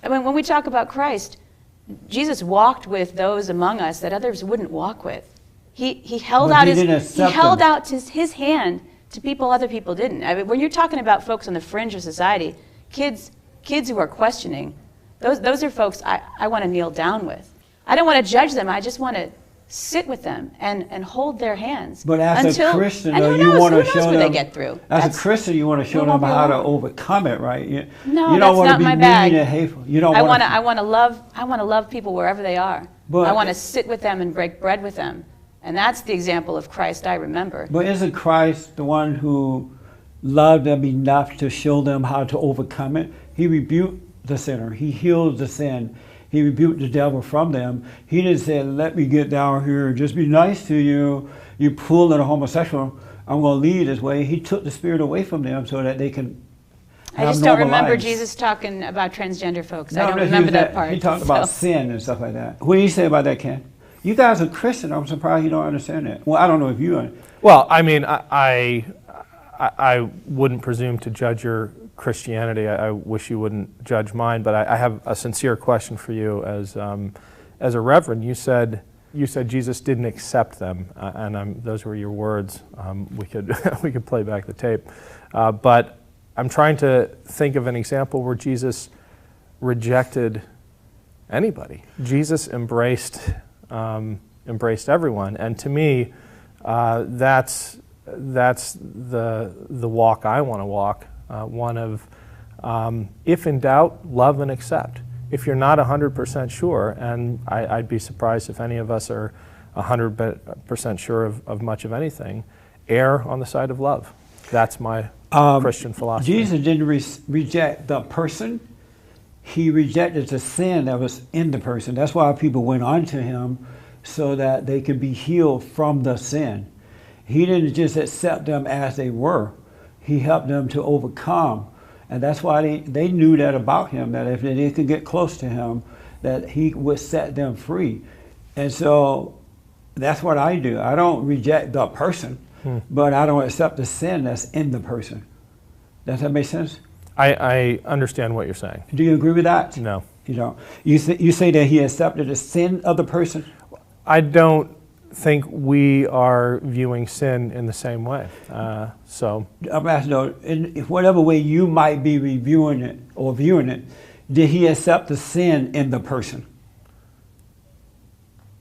I mean, when we talk about Christ, Jesus walked with those among us that others wouldn't walk with. He held out his hand to people other people didn't. I mean, when you're talking about folks on the fringe of society, kids who are questioning, those are folks I want to kneel down with. I don't want to judge them. I just want to sit with them and hold their hands. But as a Christian, you want to show them. They get through. As a Christian, you want to show them how to overcome it, right? You don't want to be mean and hateful. You don't. I want to love people wherever they are. But I want to sit with them and break bread with them, and that's the example of Christ I remember. But isn't Christ the one who loved them enough to show them how to overcome it? He rebuked the sinner. He healed the sin. He rebuked the devil from them. He didn't say, let me get down here and just be nice to you. You pulling a homosexual, I'm going to lead this way. He took the spirit away from them so that they can have I just don't remember lives. Jesus talking about transgender folks. No, I don't remember that part. He talked about sin and stuff like that. What do you say about that, Ken? You guys are Christian. I'm surprised you don't understand that. Well, I don't know if you are. Well, I mean, I wouldn't presume to judge your Christianity. I wish you wouldn't judge mine, but I have a sincere question for you. As a reverend, you said Jesus didn't accept them, and those were your words. We could play back the tape, but I'm trying to think of an example where Jesus rejected anybody. Jesus embraced everyone, and to me, that's the walk I want to walk. One of, if in doubt, love and accept. If you're not 100% sure, and I'd be surprised if any of us are 100% sure of much of anything, err on the side of love. That's my Christian philosophy. Jesus didn't reject the person. He rejected the sin that was in the person. That's why people went on to him, so that they could be healed from the sin. He didn't just accept them as they were. He helped them to overcome. And that's why they knew that about him, that if they could get close to him, that he would set them free. And so that's what I do. I don't reject the person, but I don't accept the sin that's in the person. Does that make sense? I understand what you're saying. Do you agree with that? No. You don't? You say that he accepted the sin of the person? I don't think we are viewing sin in the same way. So I'm asking, though, in whatever way you might be reviewing it or viewing it, did he accept the sin in the person?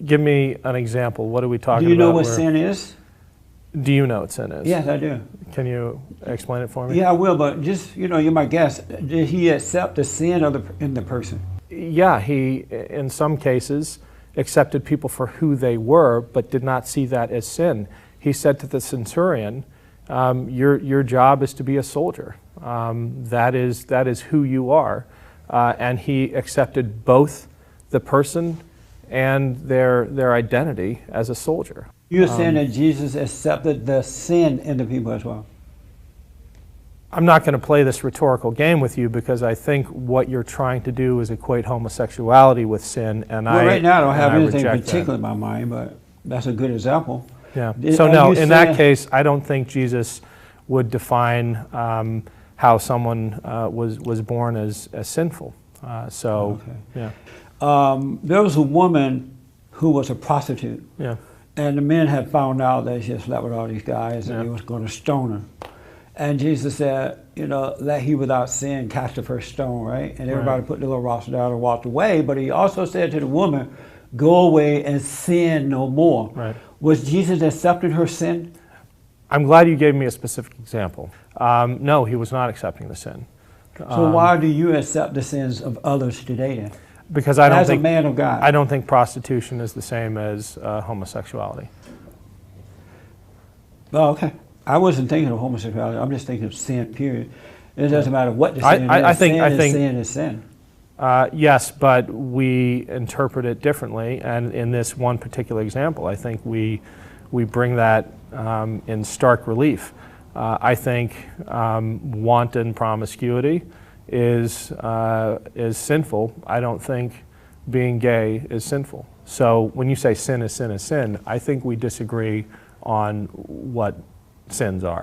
Give me an example. What are we talking about? Do you know what sin is? Do you know what sin is? Yes, I do. Can you explain it for me? Yeah, I will, but just, you're my guest. Did he accept the sin in the person? Yeah, he, in some cases, accepted people for who they were, but did not see that as sin. He said to the centurion, your job is to be a soldier. That is who you are. And he accepted both the person and their identity as a soldier. You're saying that Jesus accepted the sin in the people as well? I'm not going to play this rhetorical game with you, because I think what you're trying to do is equate homosexuality with sin, and right now I don't have anything particular in my mind, but that's a good example. Yeah. So no, in that case, I don't think Jesus would define how someone was born as sinful. Yeah. There was a woman who was a prostitute. Yeah. And the men had found out that she had slept with all these guys, and they was going to stone her. And Jesus said, let he without sin cast the first stone, right? And everybody put the little rocks down and walked away. But he also said to the woman, go away and sin no more. Right. Was Jesus accepting her sin? I'm glad you gave me a specific example. No, he was not accepting the sin. So why do you accept the sins of others today then? Because I don't as think, a man of God. I don't think prostitution is the same as homosexuality. Oh, okay. I wasn't thinking of homosexuality. I'm just thinking of sin, period. It doesn't matter what the sin is. I think sin is sin. Yes, but we interpret it differently. And in this one particular example, I think we bring that in stark relief. I think wanton promiscuity is sinful. I don't think being gay is sinful. So when you say sin is sin is sin, I think we disagree on what sins are.